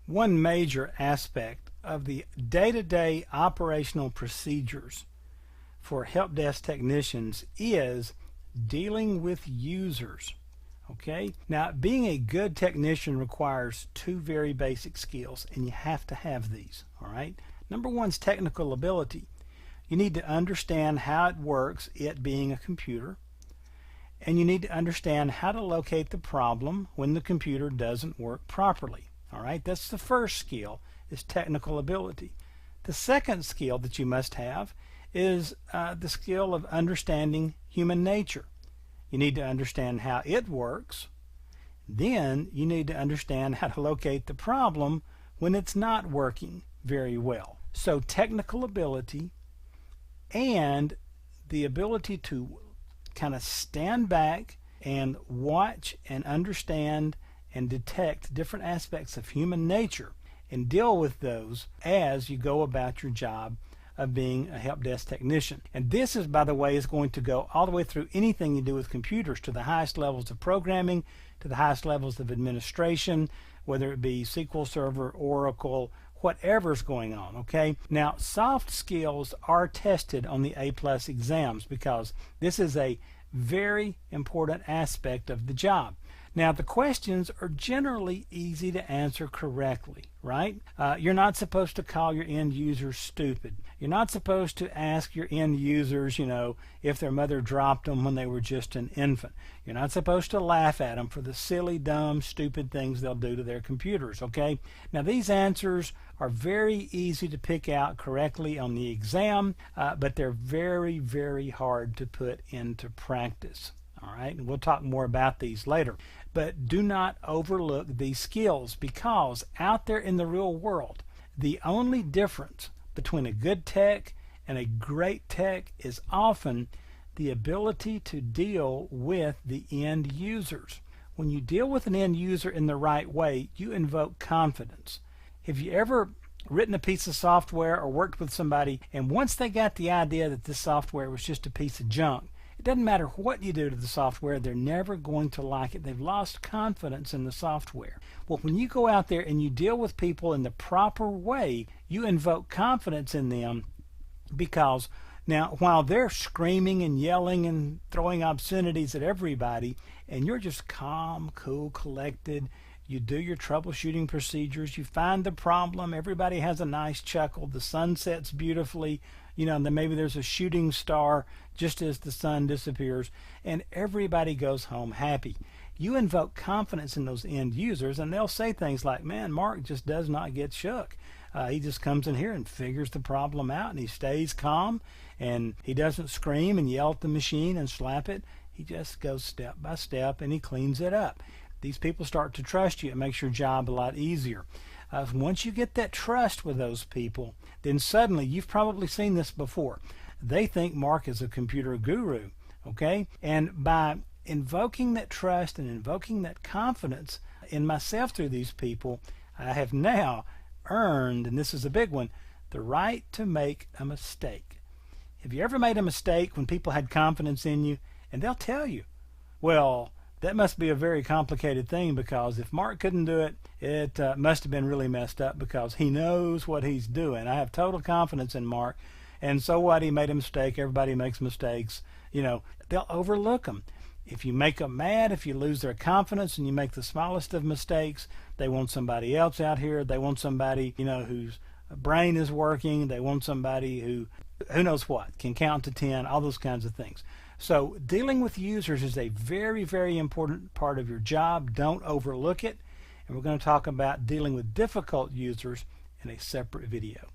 One major aspect of the day-to-day operational procedures for help desk technicians is dealing with users. Okay, now being a good technician requires two very basic skills, and you have to have these. All right, number one is technical ability. You need to understand how it works, it being a computer, and you need to understand how to locate the problem when the computer doesn't work properly. All right, that's the first skill, is technical ability. The second skill that you must have is the skill of understanding human nature. You need to understand how it works. Then you need to understand how to locate the problem when it's not working very well. So technical ability and the ability to kind of stand back and watch and understand and detect different aspects of human nature and deal with those as you go about your job of being a help desk technician. And this is, by the way, is going to go all the way through anything you do with computers, to the highest levels of programming, to the highest levels of administration, whether it be SQL Server, Oracle, whatever's going on. Okay, now soft skills are tested on the A+ exams because this is a very important aspect of the job. Now the questions are generally easy to answer correctly, right? You're not supposed to call your end users stupid. You're not supposed to ask your end users, if their mother dropped them when they were just an infant. You're not supposed to laugh at them for the silly, dumb, stupid things they'll do to their computers, okay? Now these answers are very easy to pick out correctly on the exam, but they're very, very hard to put into practice. All right, and we'll talk more about these later. But do not overlook these skills, because out there in the real world, the only difference between a good tech and a great tech is often the ability to deal with the end users. When you deal with an end user in the right way, you invoke confidence. Have you ever written a piece of software or worked with somebody, and once they got the idea that this software was just a piece of junk, it doesn't matter what you do to the software, they're never going to like it. They've lost confidence in the software. Well, when you go out there and you deal with people in the proper way, you invoke confidence in them, because now while they're screaming and yelling and throwing obscenities at everybody, and you're just calm, cool, collected, you do your troubleshooting procedures, you find the problem, everybody has a nice chuckle, the sun sets beautifully, then maybe there's a shooting star just as the sun disappears, and everybody goes home happy. You invoke confidence in those end users, and they'll say things like, man, Mark just does not get shook. He just comes in here and figures the problem out, and he stays calm, and he doesn't scream and yell at the machine and slap it. He just goes step by step and he cleans it up. These people start to trust you. It makes your job a lot easier. Once you get that trust with those people, then suddenly, you've probably seen this before, they think Mark is a computer guru, okay? And by invoking that trust and invoking that confidence in myself through these people, I have now earned, and this is a big one, the right to make a mistake. Have you ever made a mistake when people had confidence in you? And they'll tell you, well, that must be a very complicated thing, because if Mark couldn't do it, it must have been really messed up, because he knows what he's doing. I have total confidence in Mark, and so what? He made a mistake. Everybody makes mistakes. They'll overlook them. If you make them mad, if you lose their confidence and you make the smallest of mistakes, they want somebody else out here. They want somebody, whose brain is working. They want somebody who knows what, can count to 10, all those kinds of things. So dealing with users is a very, very important part of your job. Don't overlook it. And we're going to talk about dealing with difficult users in a separate video.